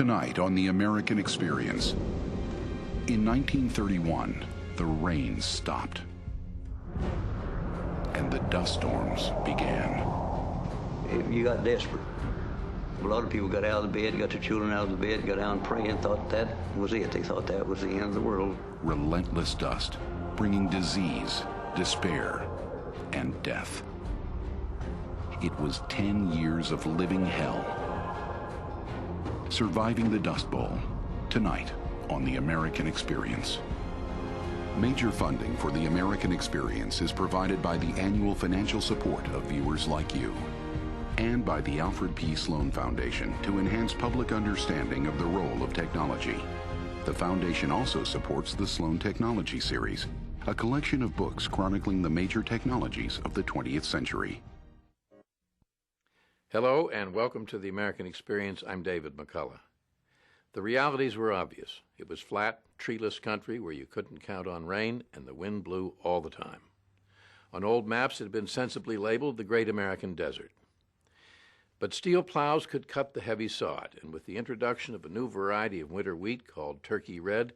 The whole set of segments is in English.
Tonight on The American Experience. In 1931, the rain stopped and the dust storms began. You got desperate. A lot of people got out of the bed, got their children out of the bed, got down praying, thought that was it. They thought that was the end of the world. Relentless dust, bringing disease, despair, and death. It was 10 years of living hell. Surviving the Dust Bowl, tonight on The American Experience. Major funding for The American Experience is provided by the annual financial support of viewers like you, and by the Alfred P. Sloan Foundation to enhance public understanding of the role of technology. The foundation also supports the Sloan Technology Series, a collection of books chronicling the major technologies of the 20th century. Hello and welcome to The American Experience. I'm David McCullough. The realities were obvious. It was flat, treeless country where you couldn't count on rain and the wind blew all the time. On old maps it had been sensibly labeled the Great American Desert. But steel plows could cut the heavy sod, and with the introduction of a new variety of winter wheat called Turkey Red,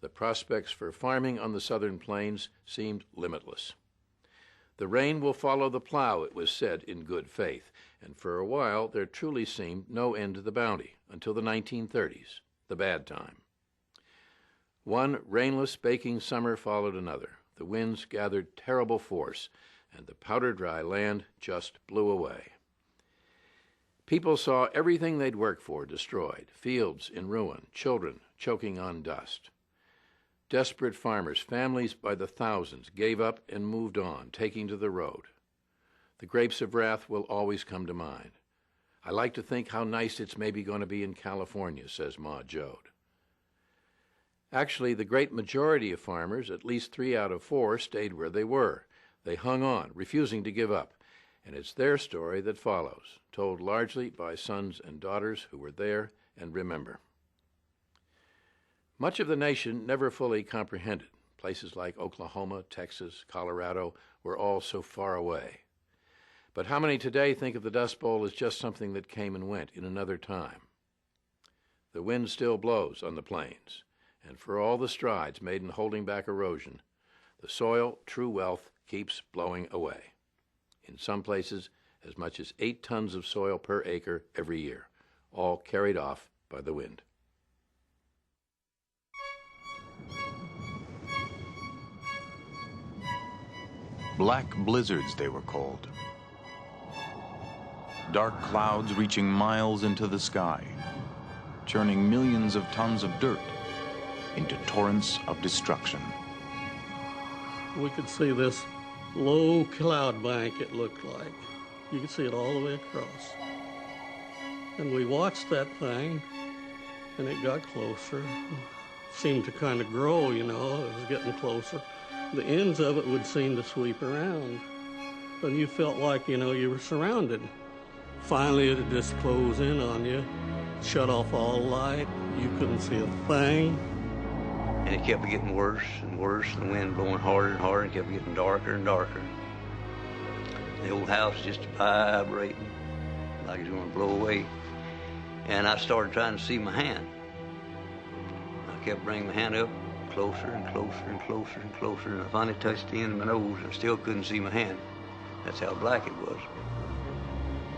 the prospects for farming on the southern plains seemed limitless. The rain will follow the plow, it was said in good faith, and for a while there truly seemed no end to the bounty, until the 1930s, the bad time. One rainless, baking summer followed another. The winds gathered terrible force, and the powder-dry land just blew away. People saw everything they'd worked for destroyed, fields in ruin, children choking on dust. Desperate farmers, families by the thousands, gave up and moved on, taking to the road. The grapes of wrath will always come to mind. I like to think how nice it's maybe going to be in California, says Ma Jode. Actually, the great majority of farmers, at least 3 out of 4, stayed where they were. They hung on, refusing to give up. And it's their story that follows, told largely by sons and daughters who were there and remember. Much of the nation never fully comprehended. Places like Oklahoma, Texas, Colorado were all so far away. But how many today think of the Dust Bowl as just something that came and went in another time? The wind still blows on the plains, and for all the strides made in holding back erosion, the soil, true wealth, keeps blowing away. In some places, as much as 8 tons of soil per acre every year, all carried off by the wind. Black blizzards, they were called. Dark clouds reaching miles into the sky, churning millions of tons of dirt into torrents of destruction. We could see this low cloud bank, it looked like. You could see it all the way across. And we watched that thing, and it got closer. It seemed to kind of grow, you know, it was getting closer. The ends of it would seem to sweep around, and you felt like, you know, you were surrounded. Finally, it'd just close in on you, shut off all light. You couldn't see a thing. And it kept getting worse and worse, the wind blowing harder and harder, and kept getting darker and darker. The old house just vibrating like it was going to blow away. And I started trying to see my hand. I kept bringing my hand up closer and closer and closer and closer, and I finally touched the end of my nose and still couldn't see my hand. That's how black it was.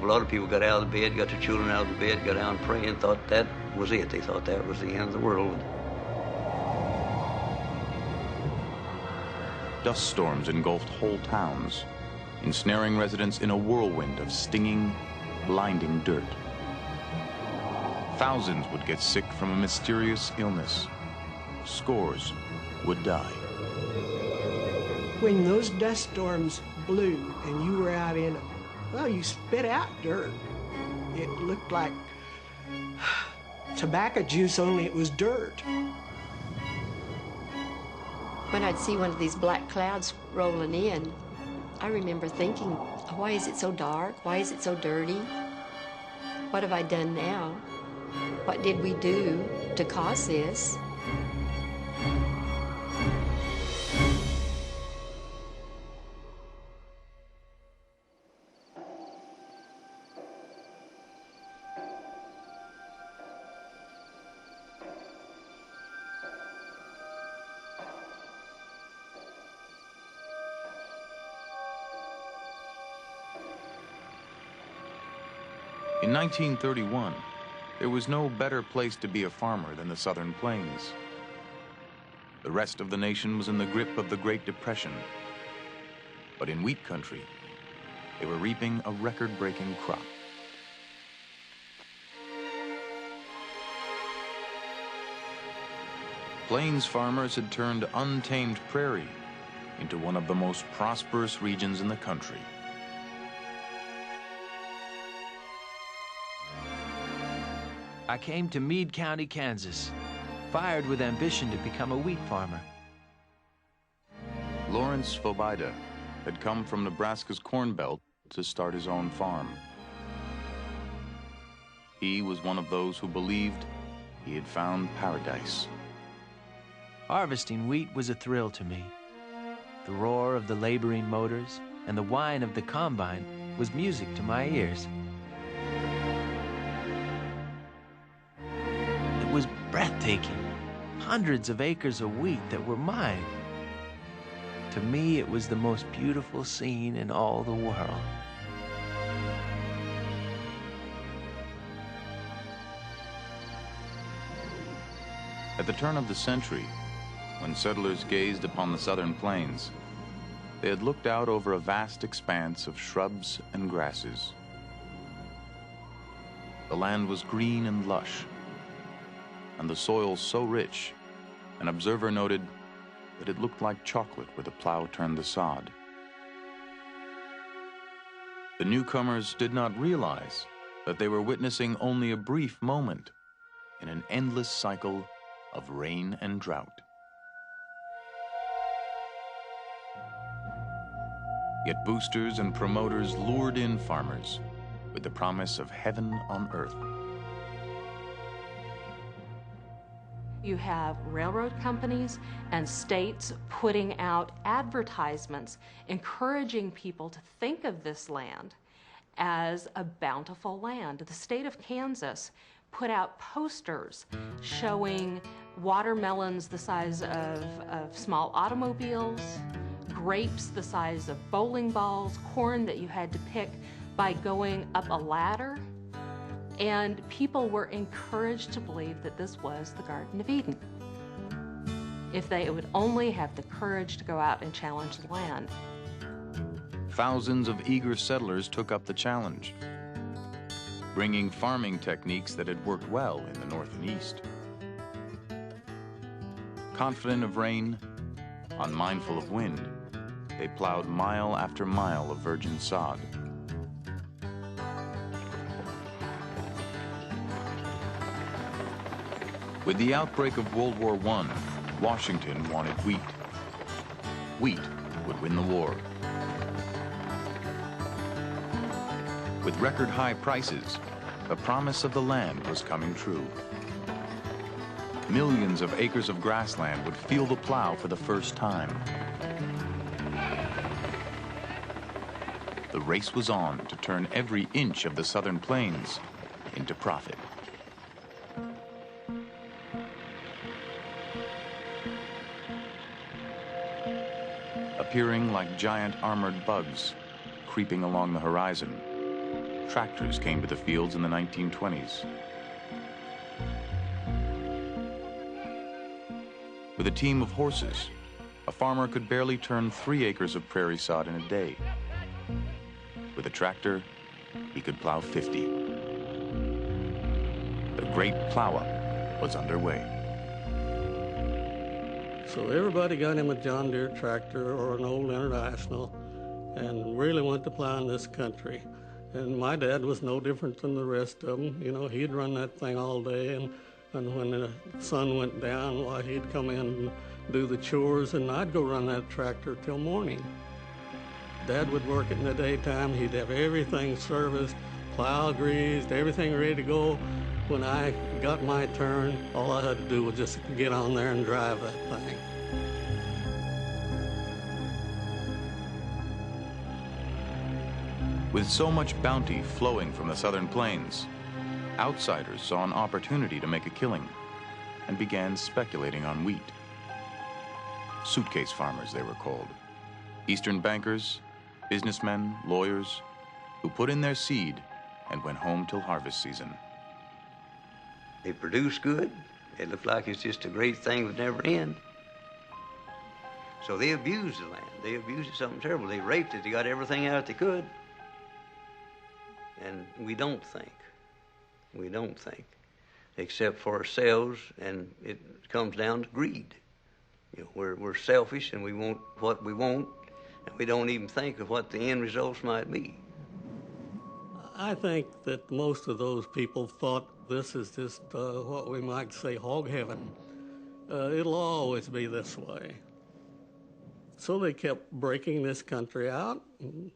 A lot of people got out of the bed, got their children out of the bed, got down praying, thought that was it. They thought that was the end of the world. Dust storms engulfed whole towns, ensnaring residents in a whirlwind of stinging, blinding dirt. Thousands would get sick from a mysterious illness. Scores would die. When those dust storms blew and you were out in them, well, you spit out dirt. It looked like tobacco juice, only it was dirt. When I'd see one of these black clouds rolling in, I remember thinking, why is it so dark? Why is it so dirty? What have I done now? What did we do to cause this? In 1931, there was no better place to be a farmer than the Southern Plains. The rest of the nation was in the grip of the Great Depression. But in wheat country, they were reaping a record-breaking crop. Plains farmers had turned untamed prairie into one of the most prosperous regions in the country. I came to Meade County, Kansas, fired with ambition to become a wheat farmer. Lawrence Fobida had come from Nebraska's Corn Belt to start his own farm. He was one of those who believed he had found paradise. Harvesting wheat was a thrill to me. The roar of the laboring motors and the whine of the combine was music to my ears. It was breathtaking. Hundreds of acres of wheat that were mine. To me, it was the most beautiful scene in all the world. At the turn of the century, when settlers gazed upon the Southern Plains, they had looked out over a vast expanse of shrubs and grasses. The land was green and lush, and the soil so rich, an observer noted that it looked like chocolate where the plow turned the sod. The newcomers did not realize that they were witnessing only a brief moment in an endless cycle of rain and drought. Yet boosters and promoters lured in farmers with the promise of heaven on earth. You have railroad companies and states putting out advertisements encouraging people to think of this land as a bountiful land. The state of Kansas put out posters showing watermelons the size of small automobiles, grapes the size of bowling balls, corn that you had to pick by going up a ladder. And people were encouraged to believe that this was the Garden of Eden. If they would only have the courage to go out and challenge the land. Thousands of eager settlers took up the challenge, bringing farming techniques that had worked well in the north and east. Confident of rain, unmindful of wind, they plowed mile after mile of virgin sod. With the outbreak of World War I, Washington wanted wheat. Wheat would win the war. With record high prices, the promise of the land was coming true. Millions of acres of grassland would feel the plow for the first time. The race was on to turn every inch of the Southern Plains into profit. Appearing like giant armored bugs creeping along the horizon, tractors came to the fields in the 1920s. With a team of horses, a farmer could barely turn 3 acres of prairie sod in a day. With a tractor, he could plow 50. The great plow-up was underway. So everybody got him a John Deere tractor or an old International and really went to plowing this country. And my dad was no different than the rest of them. You know, he'd run that thing all day, and when the sun went down, well, he'd come in and do the chores, and I'd go run that tractor till morning. Dad would work it in the daytime. He'd have everything serviced, plow greased, everything ready to go. When I got my turn, all I had to do was just get on there and drive that thing. With so much bounty flowing from the Southern Plains, outsiders saw an opportunity to make a killing and began speculating on wheat. Suitcase farmers, they were called. Eastern bankers, businessmen, lawyers, who put in their seed and went home till harvest season. They produce good. It looked like it's just a great thing that would never end. So they abused the land. They abused it something terrible. They raped it. They got everything out they could. And we don't think. We don't think. Except for ourselves, and it comes down to greed. You know, we're selfish and we want what we want, and we don't even think of what the end results might be. I think that most of those people thought this is just what we might say hog heaven. It'll always be this way. So they kept breaking this country out. And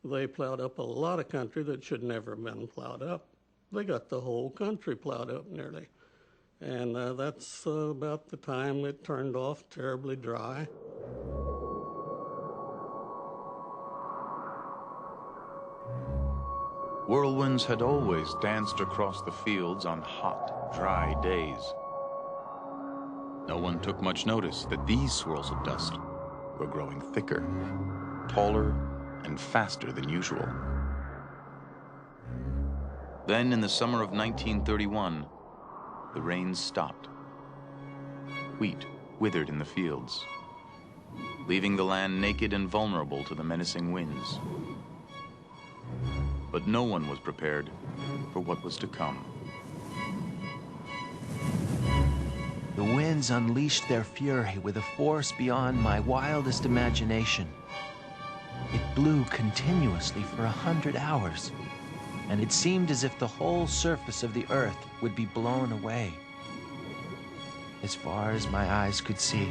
they plowed up a lot of country that should never have been plowed up. They got the whole country plowed up nearly. And that's about the time it turned off terribly dry. Whirlwinds had always danced across the fields on hot, dry days. No one took much notice that these swirls of dust were growing thicker, taller, and faster than usual. Then, in the summer of 1931, the rains stopped. Wheat withered in the fields, leaving the land naked and vulnerable to the menacing winds. But no one was prepared for what was to come. The winds unleashed their fury with a force beyond my wildest imagination. It blew continuously for 100 hours, and it seemed as if the whole surface of the earth would be blown away. As far as my eyes could see,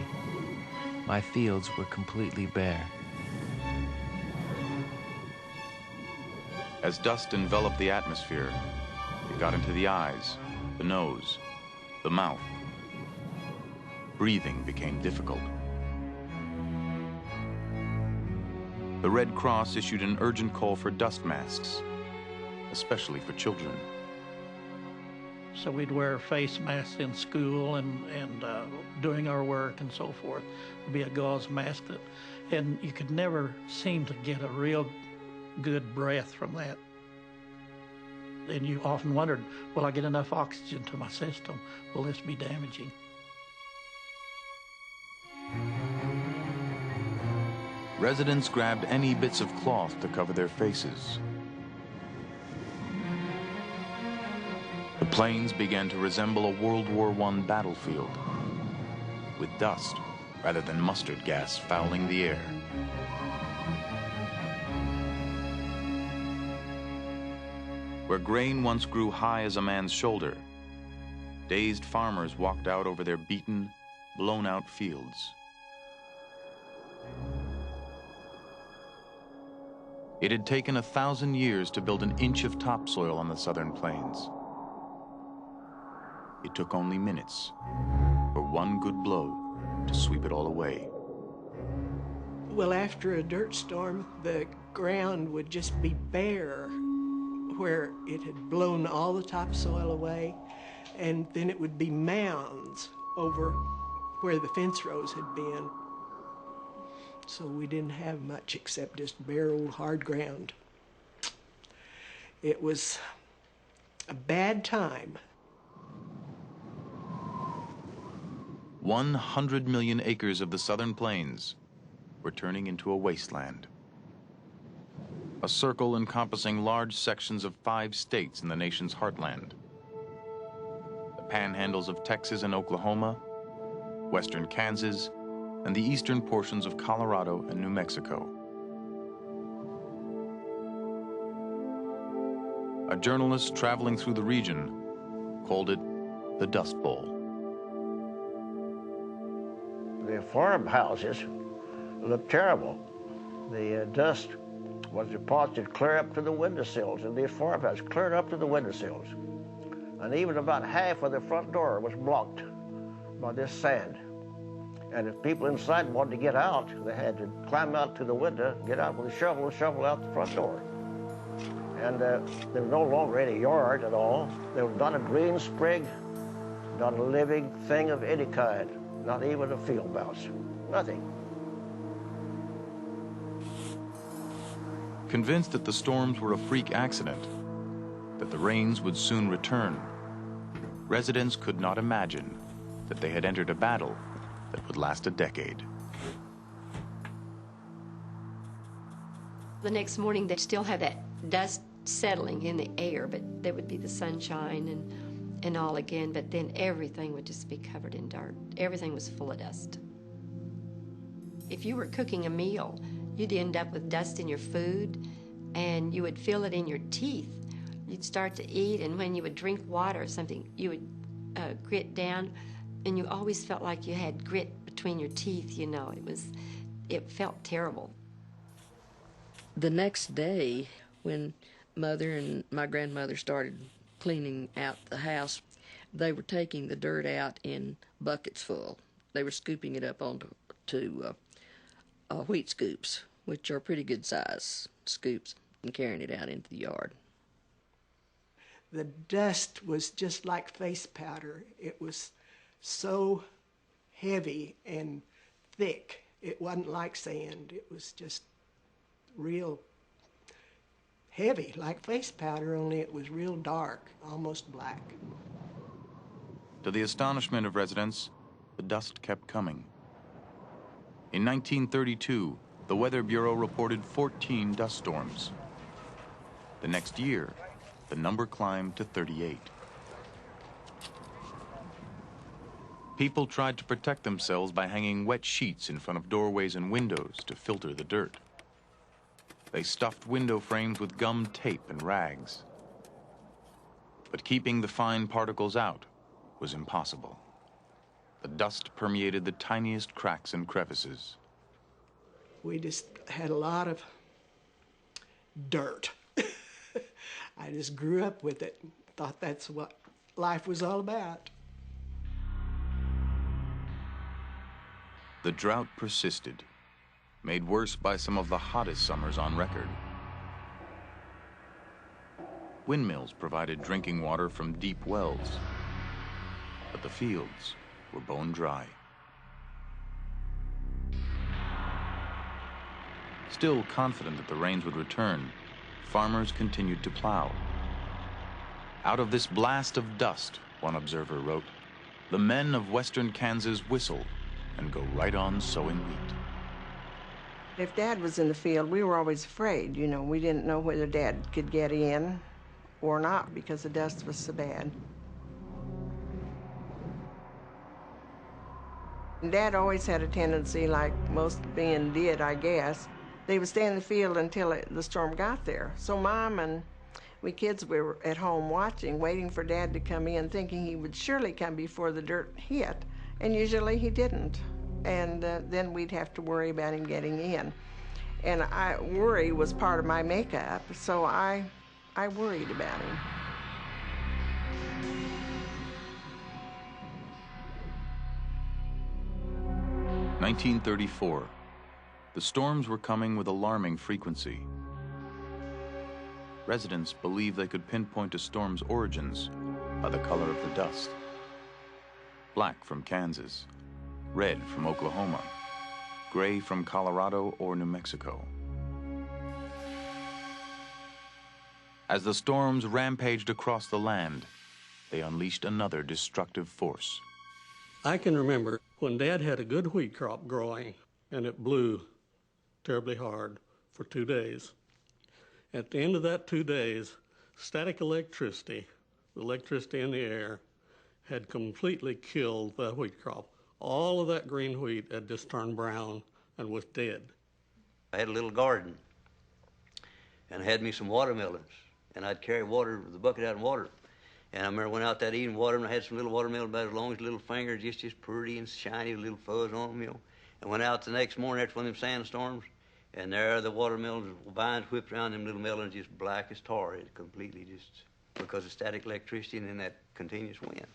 my fields were completely bare. As dust enveloped the atmosphere, it got into the eyes, the nose, the mouth. Breathing became difficult. The Red Cross issued an urgent call for dust masks, especially for children. So we'd wear face masks in school and doing our work and so forth. It'd be a gauze mask, and you could never seem to get a real good breath from that. And you often wondered, will I get enough oxygen to my system? Will this be damaging? Residents grabbed any bits of cloth to cover their faces. The plains began to resemble a World War I battlefield, with dust rather than mustard gas fouling the air. Where grain once grew high as a man's shoulder, dazed farmers walked out over their beaten, blown-out fields. It had taken 1,000 years to build an inch of topsoil on the southern plains. It took only minutes for one good blow to sweep it all away. Well, after a dirt storm, the ground would just be bare where it had blown all the topsoil away, and then it would be mounds over where the fence rows had been. So we didn't have much except just bare old hard ground. It was a bad time. 100 million acres of the southern plains were turning into a wasteland. A circle encompassing large sections of 5 states in the nation's heartland. The panhandles of Texas and Oklahoma, western Kansas, and the eastern portions of Colorado and New Mexico. A journalist traveling through the region called it the Dust Bowl. The farmhouses looked terrible. The dust was deposited clear up to the windowsills, and these farmhouses cleared up to the windowsills. And even about half of the front door was blocked by this sand. And if people inside wanted to get out, they had to climb out to the window, get out with a shovel, and shovel out the front door. And there was no longer any yard at all. There was not a green sprig, not a living thing of any kind, not even a field mouse, nothing. Convinced that the storms were a freak accident, that the rains would soon return, residents could not imagine that they had entered a battle that would last a decade. The next morning, they'd still have that dust settling in the air, but there would be the sunshine and all again, but then everything would just be covered in dirt. Everything was full of dust. If you were cooking a meal, you'd end up with dust in your food, and you would feel it in your teeth. You'd start to eat, and when you would drink water or something, you would grit down, and you always felt like you had grit between your teeth, you know. It felt terrible. The next day, when Mother and my grandmother started cleaning out the house, they were taking the dirt out in buckets full. They were scooping it up onto wheat scoops, which are pretty good size scoops, and carrying it out into the yard. The dust was just like face powder. It was so heavy and thick. It wasn't like sand. It was just real heavy, like face powder, only it was real dark, almost black. To the astonishment of residents, the dust kept coming. In 1932, the Weather Bureau reported 14 dust storms. The next year, the number climbed to 38. People tried to protect themselves by hanging wet sheets in front of doorways and windows to filter the dirt. They stuffed window frames with gum tape and rags. But keeping the fine particles out was impossible. The dust permeated the tiniest cracks and crevices. We just had a lot of dirt. I just grew up with it. Thought that's what life was all about. The drought persisted, made worse by some of the hottest summers on record. Windmills provided drinking water from deep wells, but the fields were bone dry. Still confident that the rains would return, farmers continued to plow. Out of this blast of dust, one observer wrote, the men of western Kansas whistle and go right on sowing wheat. If Dad was in the field, we were always afraid. You know, we didn't know whether Dad could get in or not because the dust was so bad. Dad always had a tendency, like most men did, I guess. They would stay in the field until the storm got there. So Mom and we kids were at home watching, waiting for Dad to come in, thinking he would surely come before the dirt hit. And usually he didn't. And then we'd have to worry about him getting in. And worry was part of my makeup, so I worried about him. In 1934, the storms were coming with alarming frequency. Residents believed they could pinpoint a storm's origins by the color of the dust. Black from Kansas, red from Oklahoma, gray from Colorado or New Mexico. As the storms rampaged across the land, they unleashed another destructive force. I can remember when Dad had a good wheat crop growing, and it blew terribly hard for 2 days. At the end of that 2 days, static electricity, the electricity in the air, had completely killed the wheat crop. All of that green wheat had just turned brown and was dead. I had a little garden, and I had me some watermelons, and I'd carry water, the bucket out and water. And I remember went out that evening, water them, and I had some little watermelons about as long as a little finger, just pretty and shiny, with a little fuzz on them, you know. And went out the next morning after one of them sandstorms, and there the watermelons, vines whipped around them little melons, just black as tar. It completely just, because of static electricity and then that continuous wind.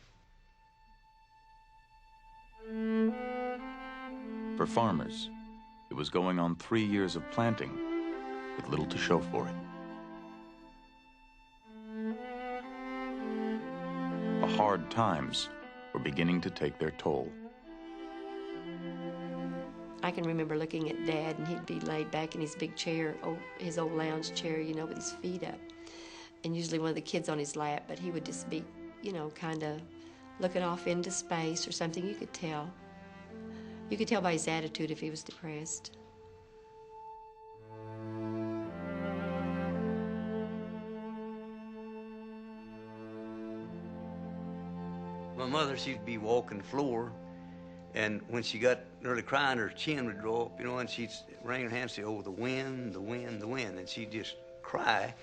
For farmers, it was going on 3 years of planting with little to show for it. The hard times were beginning to take their toll. I can remember looking at Dad, and he'd be laid back in his big chair, his old lounge chair, you know, with his feet up. and usually one of the kids on his lap, but he would just be, you know, kind of looking off into space or something. You could tell. You could tell by his attitude if he was depressed. My mother, she'd be walking the floor, and when she got nearly crying, her chin would draw up, you know, and she'd wring her hands and say, oh, the wind, the wind, the wind, and she'd just cry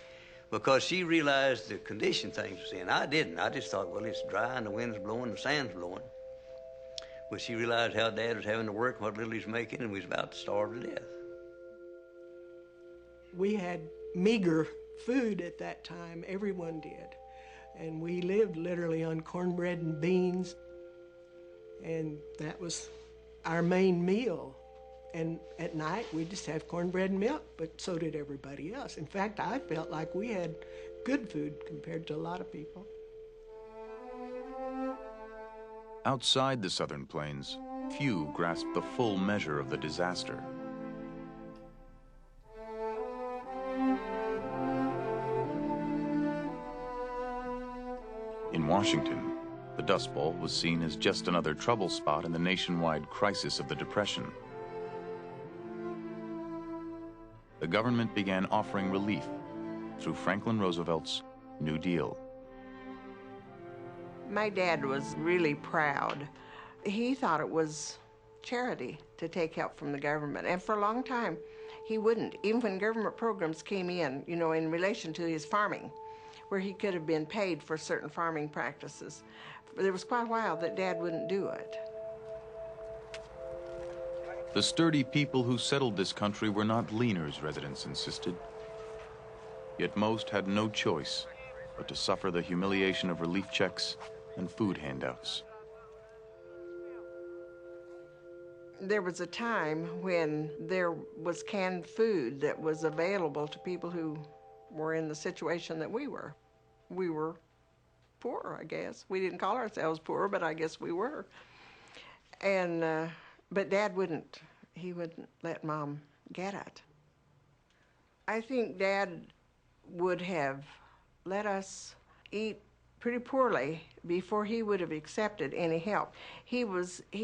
because she realized the condition things was in. I didn't. I just thought, well, it's dry and the wind's blowing, the sand's blowing. But she realized how Dad was having to work, what little he's making, and we was about to starve to death. We had meager food at that time. Everyone did. And we lived literally on cornbread and beans. And that was our main meal. And at night, we just have cornbread and milk, but so did everybody else. In fact, I felt like we had good food compared to a lot of people. Outside the Southern Plains, few grasped the full measure of the disaster. In Washington, the Dust Bowl was seen as just another trouble spot in the nationwide crisis of the Depression. The government began offering relief through Franklin Roosevelt's New Deal. My dad was really proud. He thought it was charity to take help from the government, and for a long time, he wouldn't. Even when government programs came in, you know, in relation to his farming, where he could have been paid for certain farming practices, there was quite a while that Dad wouldn't do it. The sturdy people who settled this country were not leaners, residents insisted. Yet most had no choice but to suffer the humiliation of relief checks and food handouts. There was a time when there was canned food that was available to people who were in the situation that we were. We were poor, I guess. We didn't call ourselves poor, but I guess we were. And, but Dad wouldn't. He wouldn't let Mom get it. I think Dad would have let us eat pretty poorly before he would have accepted any help. He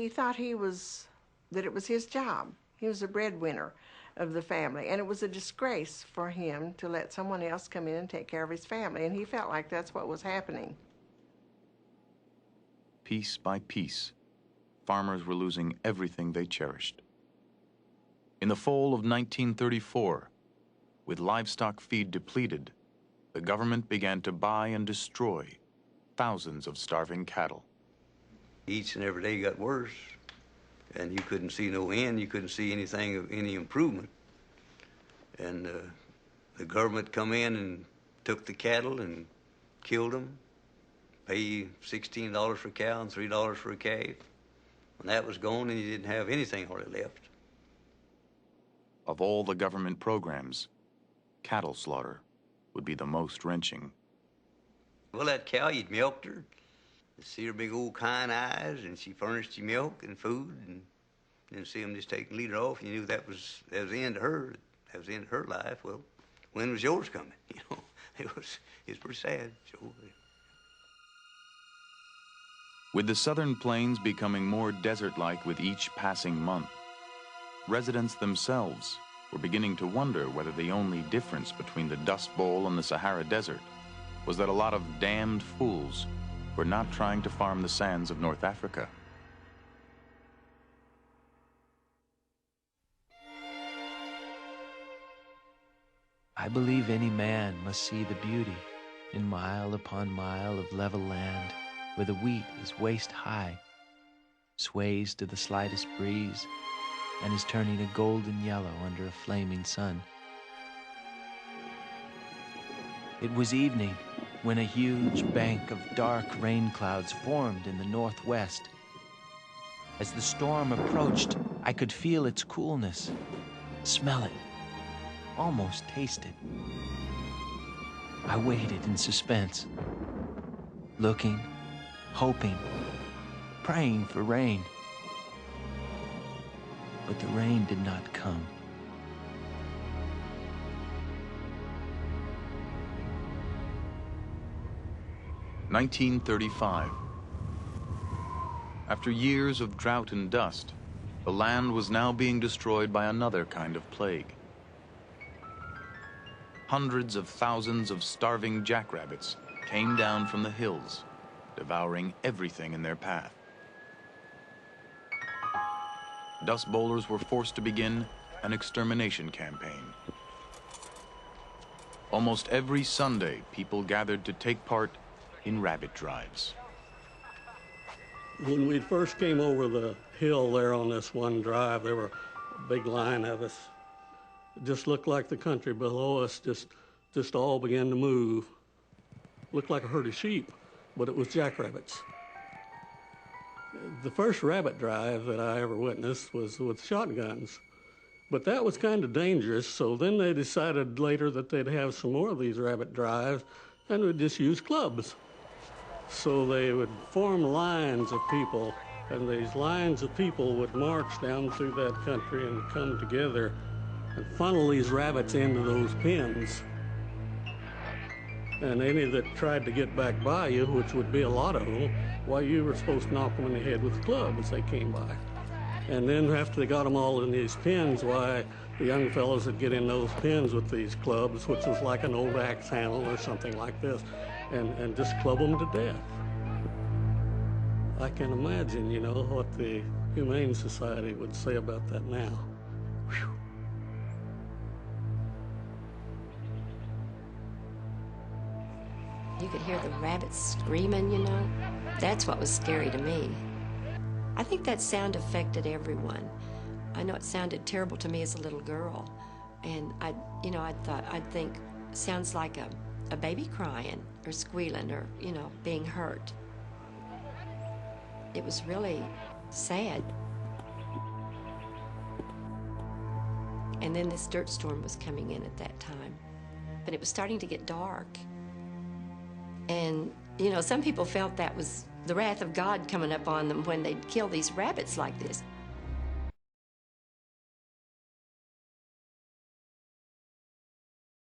thought that it was his job. He was the breadwinner of the family, and it was a disgrace for him to let someone else come in and take care of his family, and he felt like that's what was happening. Piece by piece, farmers were losing everything they cherished. In the fall of 1934, with livestock feed depleted, the government began to buy and destroy thousands of starving cattle. Each and every day got worse, and you couldn't see no end. You couldn't see anything of any improvement. And the government come in and took the cattle and killed them, pay $16 for a cow and $3 for a calf. When that was gone, and you didn't have anything hardly left. Of all the government programs, cattle slaughter would be the most wrenching. Well, that cow, you'd milked her, you see her big old kind eyes, and she furnished you milk and food, and then see them just take the leader off, and you knew that was the end of her. That was the end of her life. Well, when was yours coming? You know, it's pretty sad. Sure. With the Southern Plains becoming more desert-like with each passing month, residents themselves were beginning to wonder whether the only difference between the Dust Bowl and the Sahara Desert was that a lot of damned fools were not trying to farm the sands of North Africa. I believe any man must see the beauty in mile upon mile of level land where the wheat is waist-high, sways to the slightest breeze, and is turning a golden yellow under a flaming sun. It was evening when a huge bank of dark rain clouds formed in the northwest. As the storm approached, I could feel its coolness, smell it, almost taste it. I waited in suspense, looking, hoping, praying for rain. But the rain did not come. 1935. After years of drought and dust, the land was now being destroyed by another kind of plague. Hundreds of thousands of starving jackrabbits came down from the hills, devouring everything in their path. Dust bowlers were forced to begin an extermination campaign. Almost every Sunday, people gathered to take part in rabbit drives. When we first came over the hill there on this one drive, there were a big line of us. It just looked like the country below us just all began to move. Looked like a herd of sheep, but it was jackrabbits. The first rabbit drive that I ever witnessed was with shotguns, but that was kind of dangerous, so then they decided later that they'd have some more of these rabbit drives and would just use clubs. So they would form lines of people, and these lines of people would march down through that country and come together and funnel these rabbits into those pens. And any that tried to get back by you, which would be a lot of them, why, you were supposed to knock them in the head with a club as they came by. And then after they got them all in these pens, why, the young fellows would get in those pens with these clubs, which was like an old axe handle or something like this, and just club them to death. I can imagine, you know, what the Humane Society would say about that now. Whew. You could hear the rabbits screaming, you know. That's what was scary to me. I think that sound affected everyone. I know it sounded terrible to me as a little girl. And I'd think, sounds like a baby crying or squealing or, you know, being hurt. It was really sad. And then this dirt storm was coming in at that time. But it was starting to get dark. And, you know, some people felt that was the wrath of God coming up on them when they'd kill these rabbits like this.